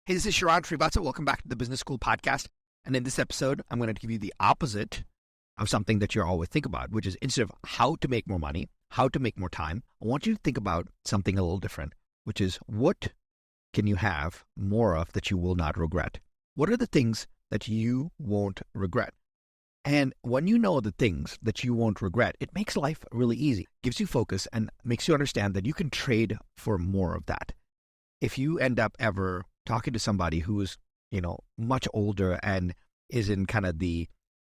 Hey, this is Sharran Srivatsaa. Welcome back to the Business School podcast. And in this episode, I'm going to give you the opposite of something that you always think about, which is instead of how to make more money, how to make more time, I want you to think about something a little different, which is what can you have more of that you will not regret? What are the things that you won't regret? And when you know the things that you won't regret, it makes life really easy, gives you focus, and makes you understand that you can trade for more of that. If you end up ever talking to somebody who is, much older and is in kind of the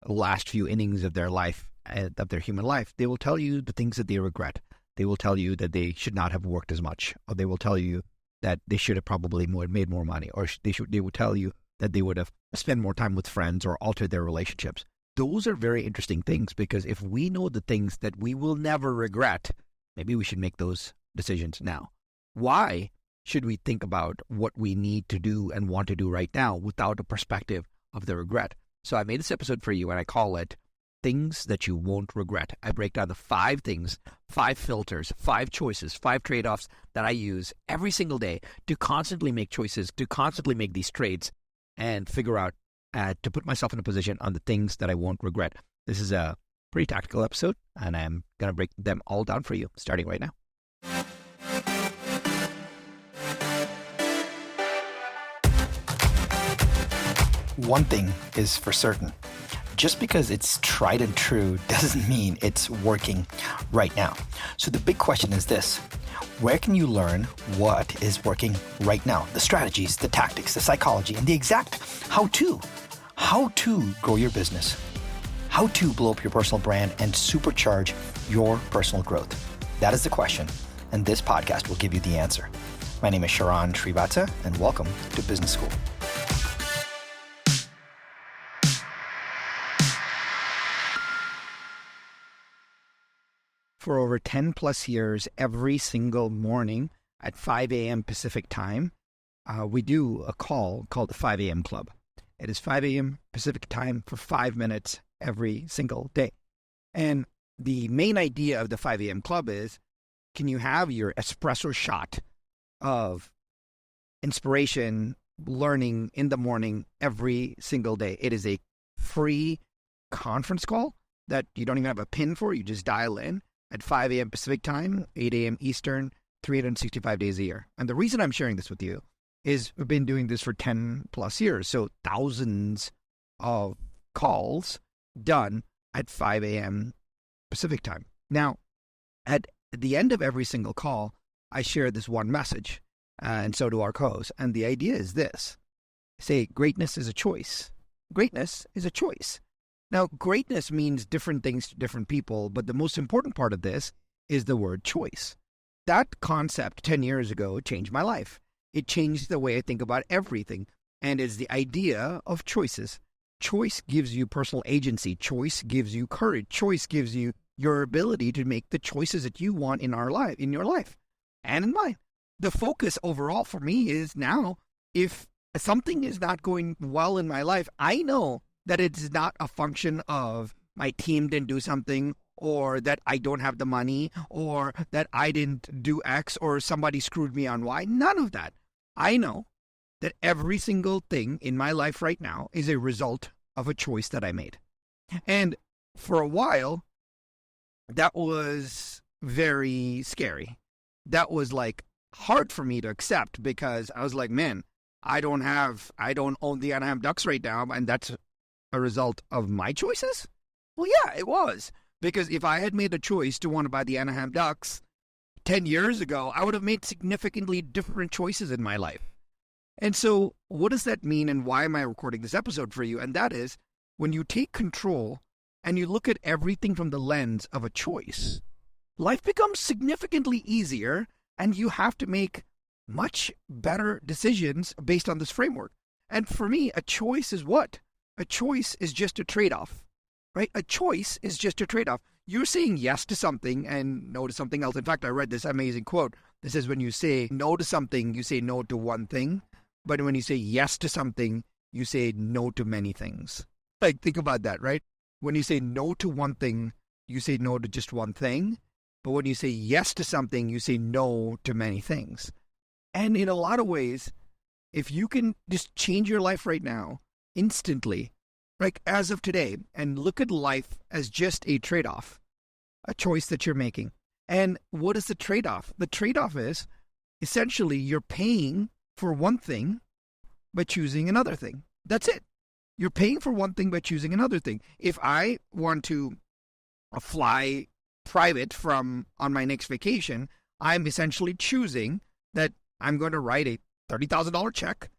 last few innings of their life, of their human life, they will tell you the things that they regret. They will tell you that they should not have worked as much, or they will tell you that they should have probably made more money, or they would tell you that they would have spent more time with friends or altered their relationships. Those are very interesting things, because if we know the things that we will never regret, maybe we should make those decisions now. Why should we think about what we need to do and want to do right now without a perspective of the regret? So I made this episode for you, and I call it Things That You Won't Regret. I break down the 5 things, 5 filters, 5 choices, 5 trade-offs that I use every single day to constantly make choices, to constantly make these trades, and figure out to put myself in a position on the things that I won't regret. This is a pretty tactical episode, and I'm going to break them all down for you, starting right now. One thing is for certain. Just because it's tried and true doesn't mean it's working right now. So the big question is this: where can you learn what is working right now? The strategies, the tactics, the psychology, and the exact how-to. How to grow your business. How to blow up your personal brand and supercharge your personal growth. That is the question, and this podcast will give you the answer. My name is Sharran Srivatsaa, and welcome to Business School. For over 10 plus years, every single morning at 5 a.m. Pacific time, we do a call called the 5 a.m. Club. It is 5 a.m. Pacific time for 5 minutes every single day. And the main idea of the 5 a.m. Club is, can you have your espresso shot of inspiration, learning in the morning every single day? It is a free conference call that you don't even have a PIN for. You just dial in at 5 a.m. Pacific time, 8 a.m. Eastern, 365 days a year. And the reason I'm sharing this with you is we've been doing this for 10 plus years. So thousands of calls done at 5 a.m. Pacific time. Now, at the end of every single call, I share this one message, and so do our co-hosts. And the idea is this: say, greatness is a choice. Greatness is a choice. Now, greatness means different things to different people, but the most important part of this is the word choice. That concept 10 years ago changed my life. It changed the way I think about everything, and it's the idea of choices. Choice gives you personal agency. Choice gives you courage. Choice gives you your ability to make the choices that you want in your life, and in mine. The focus overall for me is now, if something is not going well in my life, I know that it's not a function of my team didn't do something, or that I don't have the money, or that I didn't do X, or somebody screwed me on Y. None of that. I know that every single thing in my life right now is a result of a choice that I made. And for a while, that was very scary. That was like hard for me to accept, because I was like, man, I don't own the Anaheim Ducks right now, and that's a result of my choices? Well, yeah, it was. Because if I had made a choice to want to buy the Anaheim Ducks 10 years ago, I would have made significantly different choices in my life. And so what does that mean, and why am I recording this episode for you? And that is, when you take control and you look at everything from the lens of a choice, life becomes significantly easier, and you have to make much better decisions based on this framework. And for me, a choice is what? A choice is just a trade-off, right? A choice is just a trade-off. You're saying yes to something and no to something else. In fact, I read this amazing quote that says, when you say no to something, you say no to one thing. But when you say yes to something, you say no to many things. Like, think about that, right? When you say no to one thing, you say no to just one thing. But when you say yes to something, you say no to many things. And in a lot of ways, if you can just change your life right now, instantly, like as of today, and look at life as just a trade-off, a choice that you're making. And what is the trade-off? The trade-off is essentially you're paying for one thing by choosing another thing. That's it. You're paying for one thing by choosing another thing. If I want to fly private on my next vacation, I'm essentially choosing that I'm going to write a $30,000 check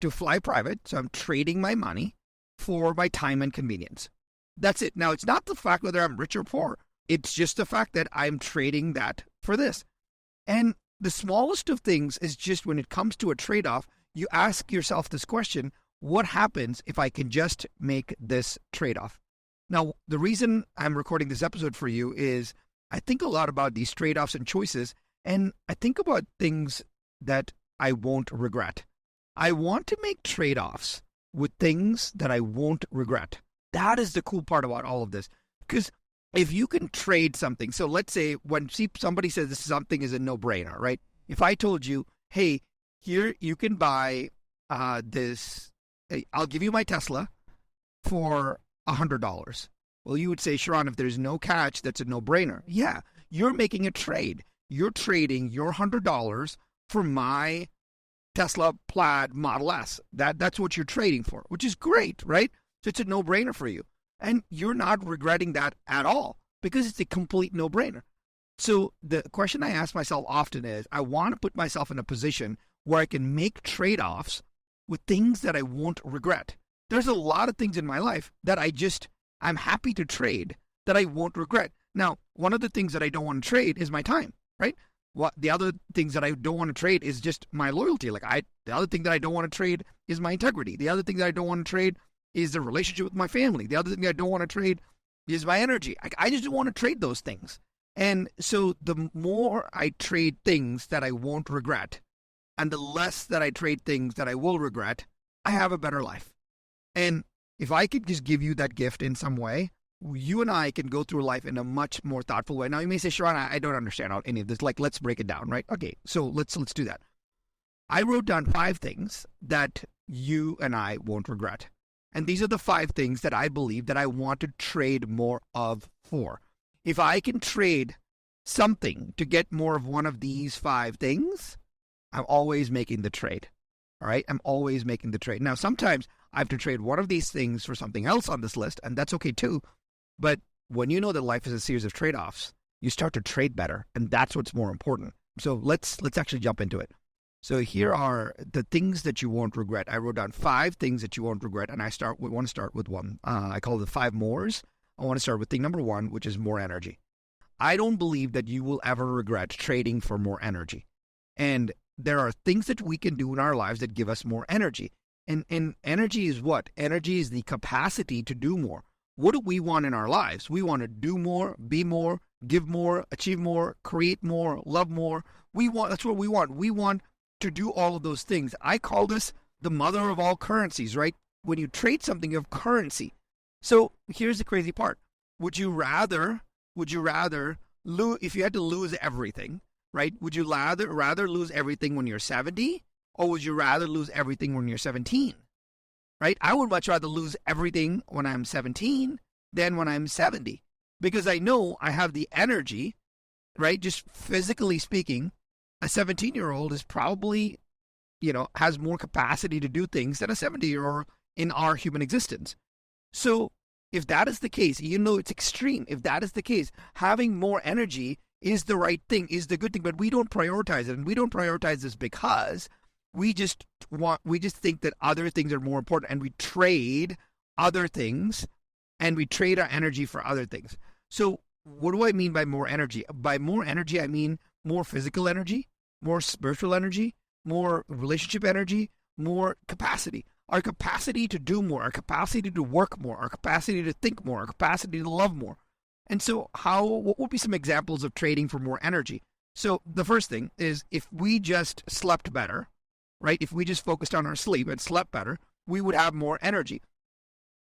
to fly private. So I'm trading my money for my time and convenience. That's it. Now, it's not the fact whether I'm rich or poor. It's just the fact that I'm trading that for this. And the smallest of things is just when it comes to a trade-off, you ask yourself this question: what happens if I can just make this trade-off? Now, the reason I'm recording this episode for you is I think a lot about these trade-offs and choices, and I think about things that I won't regret. I want to make trade-offs with things that I won't regret. That is the cool part about all of this. Because if you can trade something, so let's say when somebody says this something is a no-brainer, right? If I told you, hey, here you can buy this, I'll give you my Tesla for $100. Well, you would say, Sharran, if there's no catch, that's a no-brainer. Yeah, you're making a trade. You're trading your $100 for my Tesla Plaid Model S. That's what you're trading for, which is great, right? So it's a no-brainer for you. And you're not regretting that at all because it's a complete no-brainer. So the question I ask myself often is, I want to put myself in a position where I can make trade-offs with things that I won't regret. There's a lot of things in my life that I'm happy to trade that I won't regret. Now, one of the things that I don't want to trade is my time, right? The other things that I don't want to trade is just my loyalty. The other thing that I don't want to trade is my integrity. The other thing that I don't want to trade is the relationship with my family. The other thing I don't want to trade is my energy. I just don't want to trade those things. And so the more I trade things that I won't regret, and the less that I trade things that I will regret, I have a better life. And if I could just give you that gift in some way, you and I can go through life in a much more thoughtful way. Now, you may say, Sharran, I don't understand any of this. Let's break it down, right? Okay, so let's do that. I wrote down 5 things that you and I won't regret. And these are the 5 things that I believe that I want to trade more of for. If I can trade something to get more of one of these 5 things, I'm always making the trade. All right? I'm always making the trade. Now, sometimes I have to trade one of these things for something else on this list, and that's okay too. But when you know that life is a series of trade-offs, you start to trade better, and that's what's more important. So let's actually jump into it. So here are the things that you won't regret. I wrote down 5 things that you won't regret, and I want to start with one. I call it the 5 mores. I want to start with thing number 1, which is more energy. I don't believe that you will ever regret trading for more energy. And there are things that we can do in our lives that give us more energy. And energy is what? Energy is the capacity to do more. What do we want in our lives? We want to do more, be more, give more, achieve more, create more, love more. That's what we want. We want to do all of those things. I call this the mother of all currencies, right? When you trade something, you have currency. So here's the crazy part. Would you rather lose, if you had to lose everything, right? Would you rather lose everything when you're 70, or would you rather lose everything when you're 17? Right? I would much rather lose everything when I'm 17 than when I'm 70, because I know I have the energy, right? Just physically speaking, a 17-year-old is probably, has more capacity to do things than a 70-year-old in our human existence. So if that is the case, it's extreme. If that is the case, having more energy is the right thing, is the good thing, but we don't prioritize it. And we don't prioritize this because we just think that other things are more important, and we trade other things, and we trade our energy for other things. So what do I mean by more energy? By more energy, I mean more physical energy, more spiritual energy, more relationship energy, more capacity. Our capacity to do more, our capacity to work more, our capacity to think more, our capacity to love more. And so what would be some examples of trading for more energy? So the first thing is, if we just slept better, right? If we just focused on our sleep and slept better, we would have more energy.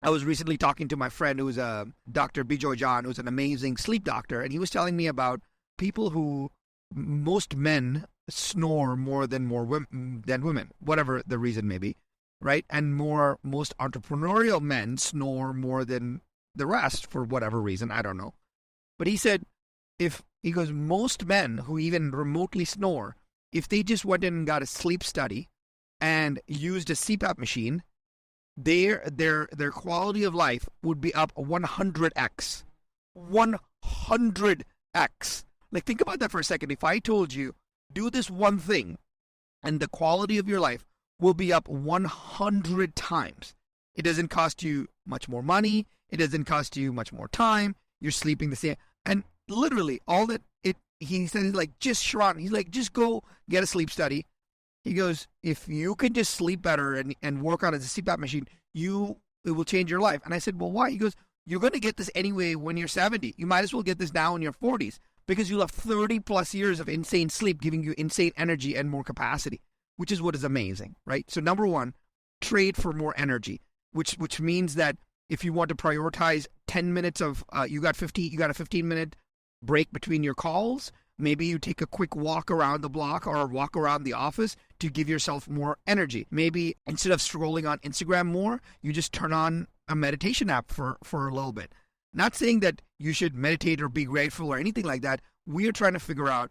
I was recently talking to my friend who's a Dr. Bijoy John, who's an amazing sleep doctor, and he was telling me about people who, most men snore more than women, whatever the reason may be, right? And most entrepreneurial men snore more than the rest for whatever reason, I don't know. But he said, most men who even remotely snore, if they just went in and got a sleep study and used a CPAP machine, their quality of life would be up 100x. 100x. Like, think about that for a second. If I told you, do this one thing, and the quality of your life will be up 100 times. It doesn't cost you much more money. It doesn't cost you much more time. You're sleeping the same. And literally, he said, like, just Sharran, he's like, just go get a sleep study. He goes, if you can just sleep better and work on it as a CPAP machine, it will change your life. And I said, well, why? He goes, you're going to get this anyway when you're 70. You might as well get this now in your 40s because you'll have 30 plus years of insane sleep giving you insane energy and more capacity, which is what is amazing, right? So number one, trade for more energy, which means that if you want to prioritize 10 minutes of, you got a 15-minute break between your calls, maybe you take a quick walk around the block or walk around the office to give yourself more energy. Maybe instead of scrolling on Instagram more, you just turn on a meditation app for a little bit. Not saying that you should meditate or be grateful or anything like that. We are trying to figure out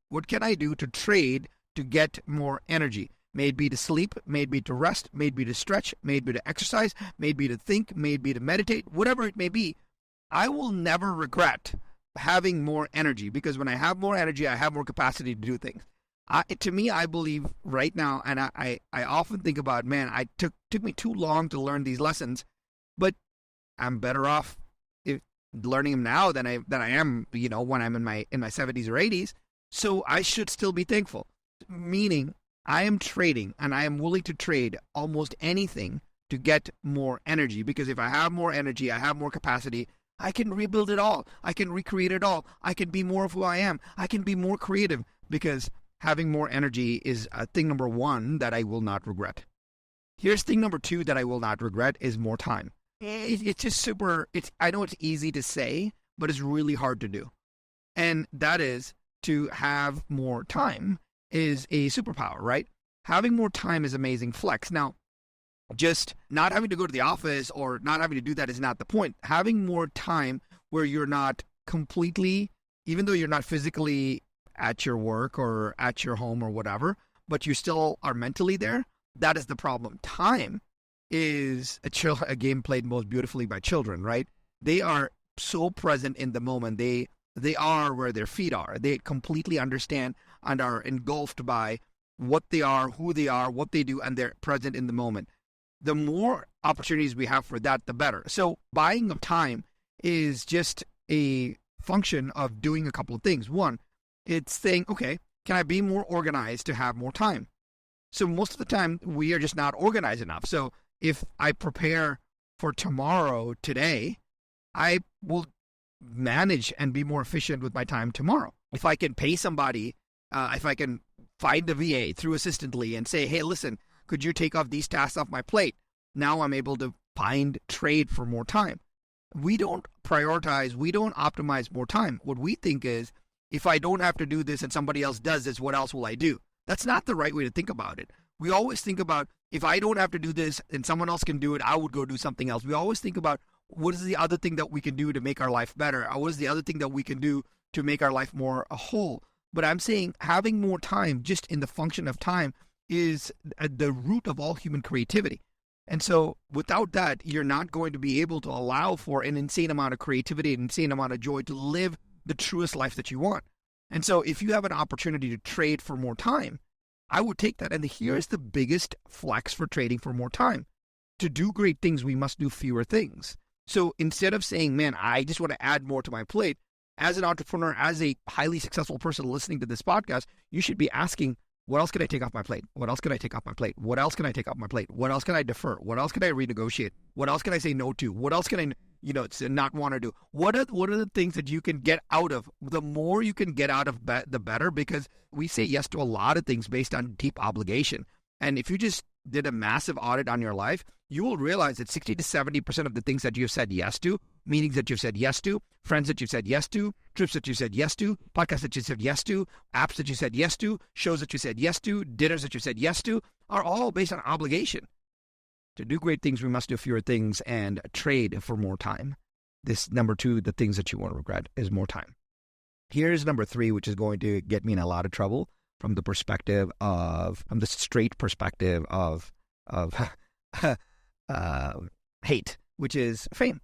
what can I do to trade to get more energy? May it be to sleep, may it be to rest, may it be to stretch, may it be to exercise, may it be to think, may it be to meditate, whatever it may be. I will never regret having more energy because when I have more energy, I have more capacity to do things. To me, I believe right now, and I often think about, man, I took me too long to learn these lessons, but I'm better off learning them now than I am, when I'm in my 70s or 80s. So I should still be thankful. Meaning, I am trading, and I am willing to trade almost anything to get more energy. Because if I have more energy, I have more capacity. I can rebuild it all. I can recreate it all. I can be more of who I am. I can be more creative because having more energy is thing number one that I will not regret. Here's thing number two that I will not regret is more time. It's just I know it's easy to say, but it's really hard to do. And that is to have more time is a superpower, right? Having more time is amazing flex. Now, just not having to go to the office or not having to do that is not the point. Having more time where you're not completely, even though you're not physically at your work or at your home or whatever, but you still are mentally there, that is the problem. Time is a game played most beautifully by children, right? They are so present in the moment. They are where their feet are. They completely understand and are engulfed by what they are, who they are, what they do, and they're present in the moment. The more opportunities we have for that, the better. So buying of time is just a function of doing a couple of things. One, it's saying, okay, can I be more organized to have more time? So most of the time, we are just not organized enough. So if I prepare for tomorrow today, I will manage and be more efficient with my time tomorrow. If I can pay somebody, if I can find a VA through Assistantly and say, hey, listen, could you take off these tasks off my plate? Now I'm able to trade for more time. We don't prioritize, we don't optimize more time. What we think is, if I don't have to do this and somebody else does this, what else will I do? That's not the right way to think about it. We always think about, if I don't have to do this and someone else can do it, I would go do something else. We always think about, what is the other thing that we can do to make our life better? Or what is the other thing that we can do to make our life more a whole? But I'm saying having more time, just in the function of time, is the root of all human creativity. And so without that, you're not going to be able to allow for an insane amount of creativity, an insane amount of joy to live the truest life that you want. And so if you have an opportunity to trade for more time, I would take that. And here's the biggest flex for trading for more time. To do great things, we must do fewer things. So instead of saying, man, I just want to add more to my plate, as an entrepreneur, as a highly successful person listening to this podcast, you should be asking, what else can I take off my plate? What else can I take off my plate? What else can I take off my plate? What else can I defer? What else can I renegotiate? What else can I say no to? What else can I, not want to do? What are the things that you can get out of? The more you can get out of, the better, because we say yes to a lot of things based on deep obligation. And if you just did a massive audit on your life, you will realize that 60 to 70% of the things that you've said yes to, meetings that you've said yes to, friends that you've said yes to, trips that you said yes to, podcasts that you said yes to, apps that you said yes to, shows that you said yes to, dinners that you said yes to, are all based on obligation. To do great things, we must do fewer things and trade for more time. This number 2, the things that you won't regret, is more time. Here's number 3, which is going to get me in a lot of trouble from the straight perspective of hate, which is fame.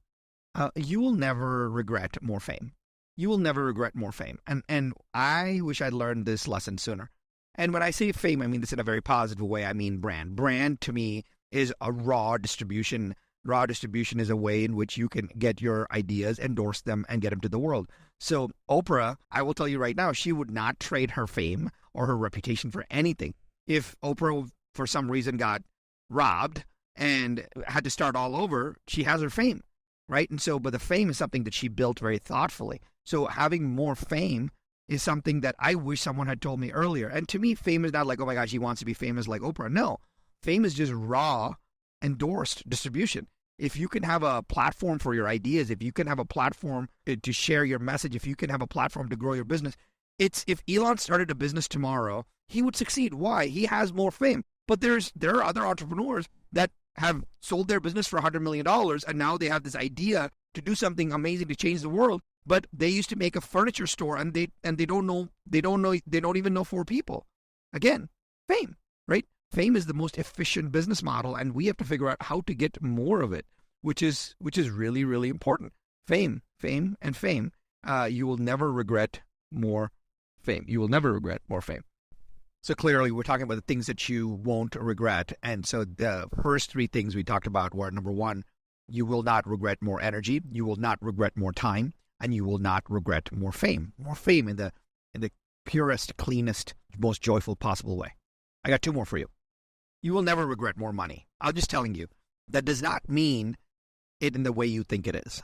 You will never regret more fame. You will never regret more fame. And I wish I'd learned this lesson sooner. And when I say fame, I mean this in a very positive way. I mean brand. Brand, to me, is a raw distribution. Raw distribution is a way in which you can get your ideas, endorse them, and get them to the world. So Oprah, I will tell you right now, she would not trade her fame or her reputation for anything. If Oprah, for some reason, got robbed and had to start all over, she has her fame, right? And so, but the fame is something that she built very thoughtfully. So having more fame is something that I wish someone had told me earlier. And to me, fame is not like, oh my gosh, he wants to be famous like Oprah. No, fame is just raw, endorsed distribution. If you can have a platform for your ideas, if you can have a platform to share your message, if you can have a platform to grow your business, if Elon started a business tomorrow, he would succeed. Why? He has more fame. But there are other entrepreneurs that have sold their business for $100 million, and now they have this idea to do something amazing to change the world. But they used to make a furniture store, and they don't even know 4 people. Again, fame, right? Fame is the most efficient business model, and we have to figure out how to get more of it, which is really, really important. Fame. You will never regret more fame. You will never regret more fame. So clearly, we're talking about the things that you won't regret. And so the first 3 things we talked about were, number 1, you will not regret more energy, you will not regret more time, and you will not regret more fame. More fame in the purest, cleanest, most joyful possible way. I got 2 more for you. You will never regret more money. I'm just telling you, that does not mean it in the way you think it is.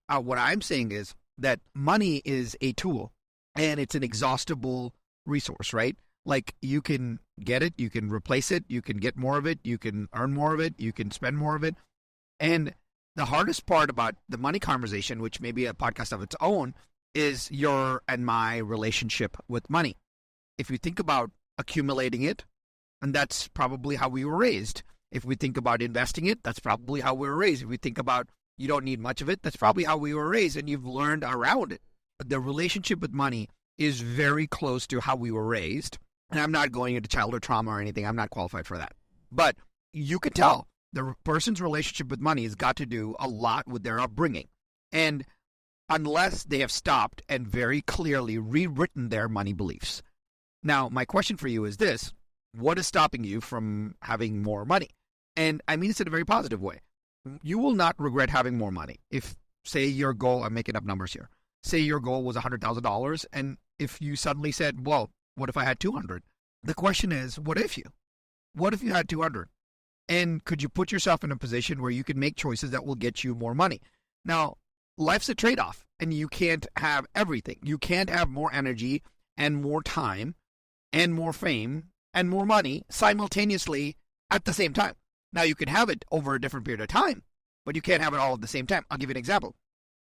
What I'm saying is that money is a tool, and it's an exhaustible resource, right? Like, you can get it, you can replace it, you can get more of it, you can earn more of it, you can spend more of it. And the hardest part about the money conversation, which may be a podcast of its own, is your and my relationship with money. If you think about accumulating it, and that's probably how we were raised. If we think about investing it, that's probably how we were raised. If we think about you don't need much of it, that's probably how we were raised, and you've learned around it. The relationship with money is very close to how we were raised. And I'm not going into childhood trauma or anything. I'm not qualified for that. But you can tell the person's relationship with money has got to do a lot with their upbringing. And unless they have stopped and very clearly rewritten their money beliefs. Now, my question for you is this. What is stopping you from having more money? And I mean this in a very positive way. You will not regret having more money. If, say, your goal, I'm making up numbers here, say your goal was $100,000, and if you suddenly said, well, what if I had 200? The question is, what if you had 200? And could you put yourself in a position where you can make choices that will get you more money? Now, life's a trade-off, and you can't have everything. You can't have more energy and more time and more fame and more money simultaneously at the same time. Now, you can have it over a different period of time, but you can't have it all at the same time. I'll give you an example.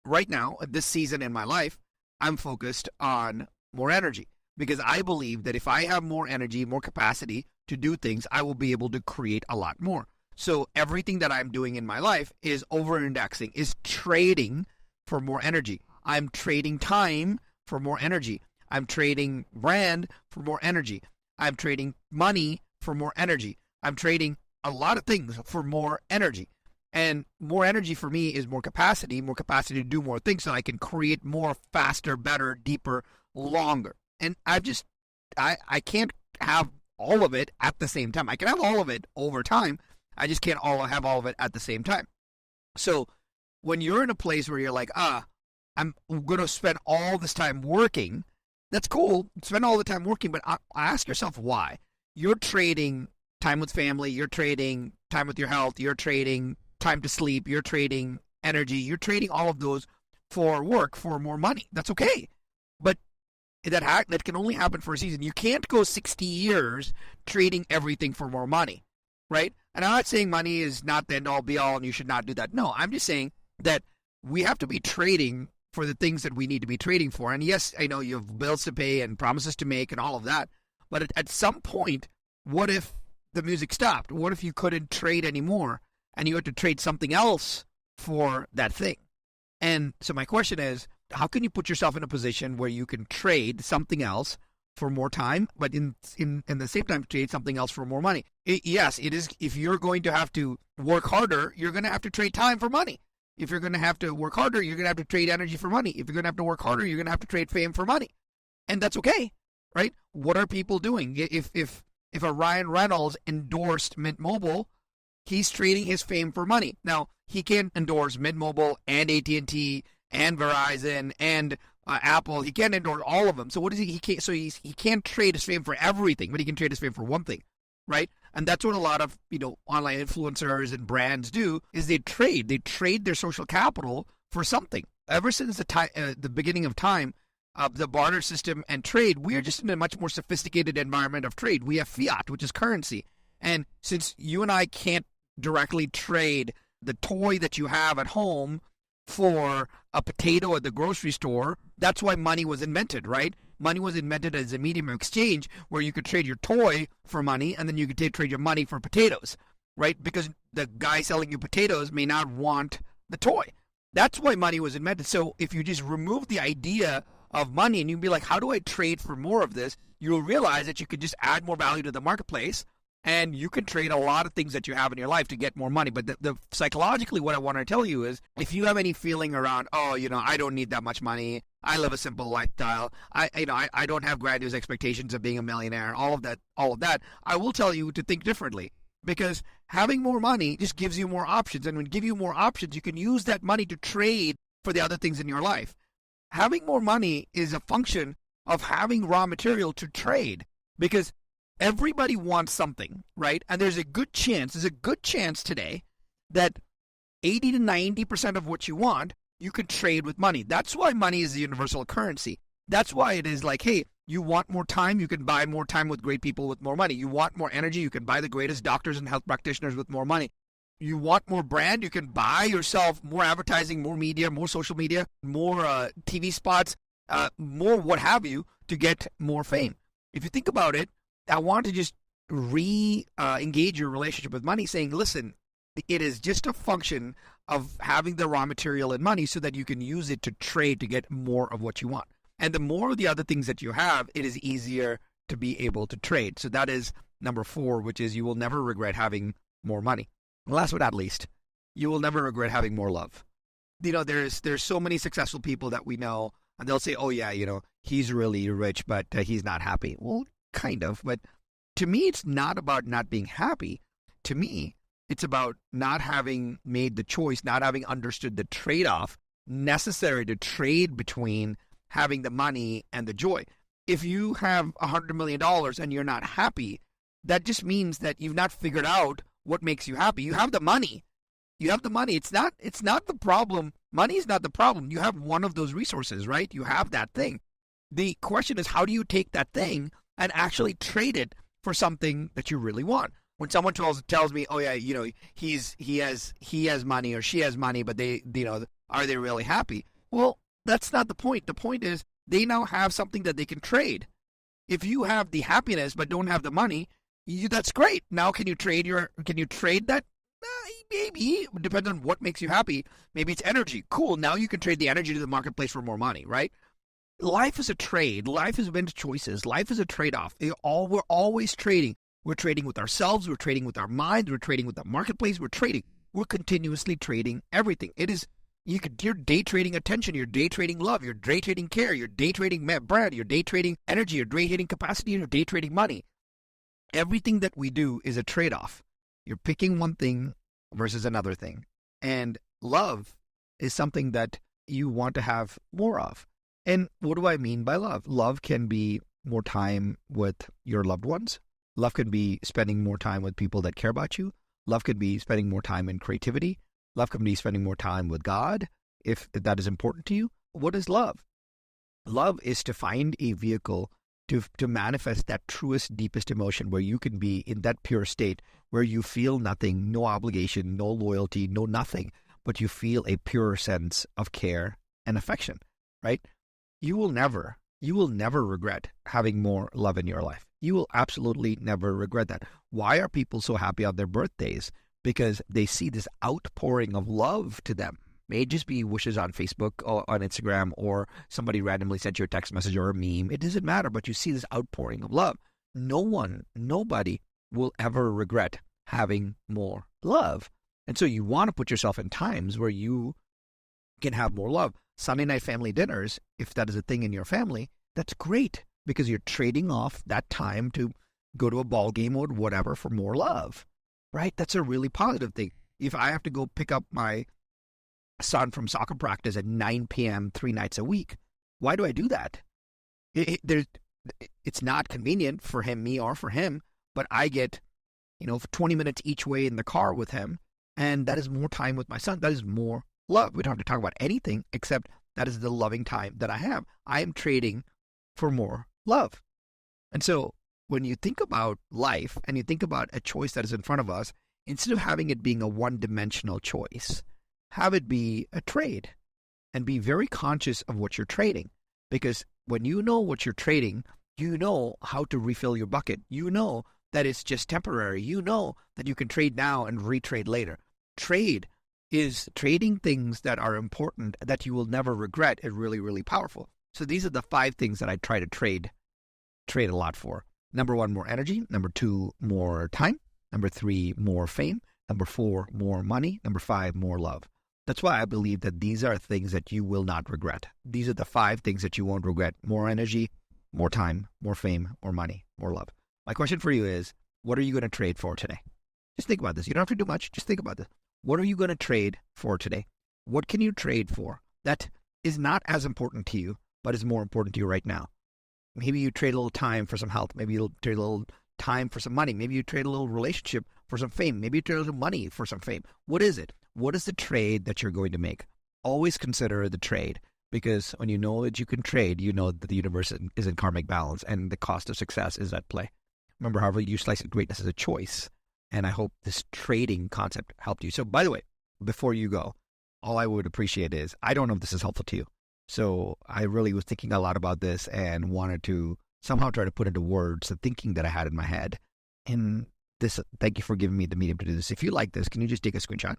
Right now, at this season in my life, I'm focused on more energy because I believe that if I have more energy, more capacity to do things, I will be able to create a lot more. So everything that I'm doing in my life is over-indexing, is trading for more energy. I'm trading time for more energy. I'm trading brand for more energy. I'm trading money for more energy. I'm trading a lot of things for more energy. And more energy for me is more capacity to do more things so I can create more, faster, better, deeper, longer. And I can't have all of it at the same time. I can have all of it over time. I just can't have all of it at the same time. So when you're in a place where you're like, I'm going to spend all this time working, that's cool. Spend all the time working, but ask yourself why. You're trading time with family. You're trading time with your health. You're trading time to sleep. You're trading energy. You're trading all of those for work, for more money. That's okay. But that can only happen for a season. You can't go 60 years trading everything for more money. right? And I'm not saying money is not the end all be all and you should not do that. No, I'm just saying that we have to be trading for the things that we need to be trading for. And yes, I know you have bills to pay and promises to make and all of that. But at some point, what if the music stopped? What if you couldn't trade anymore and you had to trade something else for that thing? And so my question is, how can you put yourself in a position where you can trade something else for more time, but in the same time trade something else for more money? Yes, it is. If you're going to have to work harder, you're going to have to trade time for money. If you're going to have to work harder, you're going to have to trade energy for money. If you're going to have to work harder, you're going to have to trade fame for money. And that's okay, right? What are people doing? If a Ryan Reynolds endorsed Mint Mobile, he's trading his fame for money. Now, he can endorse Mint Mobile and AT&T and Verizon and Apple. He can't endorse all of them. So what is he? He can't trade his fame for everything, but he can trade his fame for one thing, right? And that's what a lot of online influencers and brands do, is they trade their social capital for something. Ever since the beginning of time, the barter system and trade, we are just in a much more sophisticated environment of trade. We have fiat, which is currency. And since you and I can't directly trade the toy that you have at home for a potato at the grocery store, that's why money was invented, right? Money was invented as a medium of exchange where you could trade your toy for money and then you could trade your money for potatoes, right? Because the guy selling you potatoes may not want the toy. That's why money was invented. So if you just remove the idea of money and you'd be like, how do I trade for more of this? You'll realize that you could just add more value to the marketplace and you can trade a lot of things that you have in your life to get more money. But the psychologically, what I want to tell you is, if you have any feeling around, I don't need that much money, I live a simple lifestyle, I don't have grandiose expectations of being a millionaire, all of that, I will tell you to think differently. Because having more money just gives you more options. And when you give you more options, you can use that money to trade for the other things in your life. Having more money is a function of having raw material to trade. Because everybody wants something, right? And there's a good chance today that 80 to 90% of what you want, you can trade with money. That's why money is the universal currency. That's why it is like, hey, you want more time, you can buy more time with great people with more money. You want more energy, you can buy the greatest doctors and health practitioners with more money. You want more brand, you can buy yourself more advertising, more media, more social media, more TV spots, more what have you, to get more fame. If you think about it, I want to just re-engage your relationship with money, saying, listen, it is just a function of having the raw material and money so that you can use it to trade to get more of what you want. And the more of the other things that you have, it is easier to be able to trade. So that is number 4, which is you will never regret having more money. And last but not least, you will never regret having more love. There's so many successful people that we know, and they'll say, oh yeah, he's really rich, but he's not happy. Well, kind of, but to me, it's not about not being happy. To me, it's about not having made the choice, not having understood the trade-off necessary to trade between having the money and the joy. If you have $100 million and you're not happy, that just means that you've not figured out what makes you happy. You have the money. It's not the problem. Money is not the problem. You have one of those resources, right? You have that thing. The question is, how do you take that thing and actually trade it for something that you really want? When someone tells me, oh yeah, he has money or she has money, but they, are they really happy? Well, that's not the point. The point is they now have something that they can trade. If you have the happiness but don't have the money, that's great. Now can you trade that? Maybe. It depends on what makes you happy. Maybe it's energy. Cool. Now you can trade the energy to the marketplace for more money, right? Life is a trade. Life is about choices. Life is a trade-off. We're always trading. We're trading with ourselves. We're trading with our minds. We're trading with the marketplace. We're continuously trading everything. You're day trading attention. You're day trading love. You're day trading care. You're day trading brand. You're day trading energy. You're day trading capacity. You're day trading money. Everything that we do is a trade-off. You're picking one thing versus another thing. And love is something that you want to have more of. And what do I mean by love? Love can be more time with your loved ones. Love can be spending more time with people that care about you. Love can be spending more time in creativity. Love can be spending more time with God, if that is important to you. What is love? Love is to find a vehicle to manifest that truest, deepest emotion where you can be in that pure state where you feel nothing, no obligation, no loyalty, no nothing, but you feel a pure sense of care and affection, right? You will never regret having more love in your life. You will absolutely never regret that. Why are people so happy on their birthdays? Because they see this outpouring of love to them. May it just be wishes on Facebook or on Instagram, or somebody randomly sent you a text message or a meme. It doesn't matter, but you see this outpouring of love. Nobody will ever regret having more love. And so you want to put yourself in times where you can have more love. Sunday night family dinners, if that is a thing in your family, that's great, because you're trading off that time to go to a ball game or whatever for more love, right? That's a really positive thing. If I have to go pick up my son from soccer practice at 9 p.m. 3 nights a week, why do I do that? It's not convenient for me or for him, but I get, 20 minutes each way in the car with him, and that is more time with my son. That is more love. We don't have to talk about anything except that is the loving time that I have. I am trading for more love. And so when you think about life and you think about a choice that is in front of us, instead of having it being a one-dimensional choice, have it be a trade, and be very conscious of what you're trading. Because when you know what you're trading, you know how to refill your bucket. You know that it's just temporary. You know that you can trade now and retrade later. Trade is trading things that are important that you will never regret is really, really powerful. So these are the 5 things that I try to trade a lot for. Number 1, more energy. Number 2, more time. Number 3, more fame. Number 4, more money. Number 5, more love. That's why I believe that these are things that you will not regret. These are the 5 things that you won't regret. More energy, more time, more fame, more money, more love. My question for you is, what are you going to trade for today? Just think about this. You don't have to do much. Just think about this. What are you going to trade for today? What can you trade for that is not as important to you, but is more important to you right now? Maybe you trade a little time for some health. Maybe you'll trade a little time for some money. Maybe you trade a little relationship for some fame. Maybe you trade a little money for some fame. What is it? What is the trade that you're going to make? Always consider the trade, because when you know that you can trade, you know that the universe is in karmic balance and the cost of success is at play. Remember, however you slice it, greatness is a choice. And I hope this trading concept helped you. So, by the way, before you go, all I would appreciate is, I don't know if this is helpful to you. So I really was thinking a lot about this and wanted to somehow try to put into words the thinking that I had in my head. And this, thank you for giving me the medium to do this. If you like this, can you just take a screenshot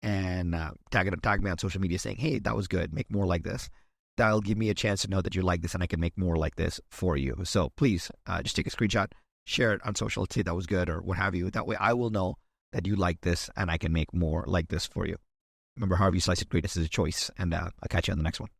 and tag me on social media saying, hey, that was good, make more like this. That'll give me a chance to know that you like this and I can make more like this for you. So please just take a screenshot, share it on social, say that was good or what have you. That way I will know that you like this and I can make more like this for you. Remember, however you slice it, greatness is a choice. And I'll catch you on the next one.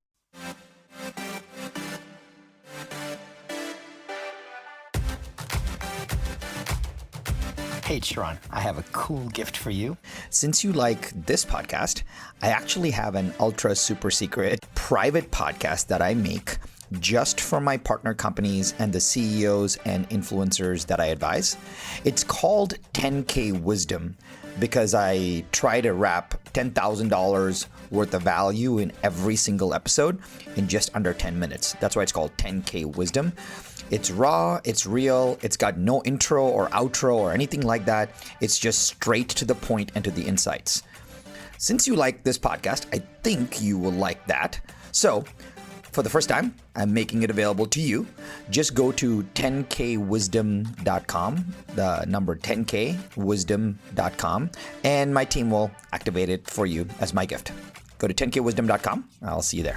Hey, Sharran, I have a cool gift for you. Since you like this podcast, I actually have an ultra super secret private podcast that I make just for my partner companies and the CEOs and influencers that I advise. It's called 10K Wisdom because I try to wrap $10,000 worth of value in every single episode in just under 10 minutes. That's why it's called 10K Wisdom. It's raw, it's real, it's got no intro or outro or anything like that. It's just straight to the point and to the insights. Since you like this podcast, I think you will like that. So, for the first time, I'm making it available to you. Just go to 10kwisdom.com, the number 10kwisdom.com, and my team will activate it for you as my gift. Go to 10kwisdom.com. I'll see you there.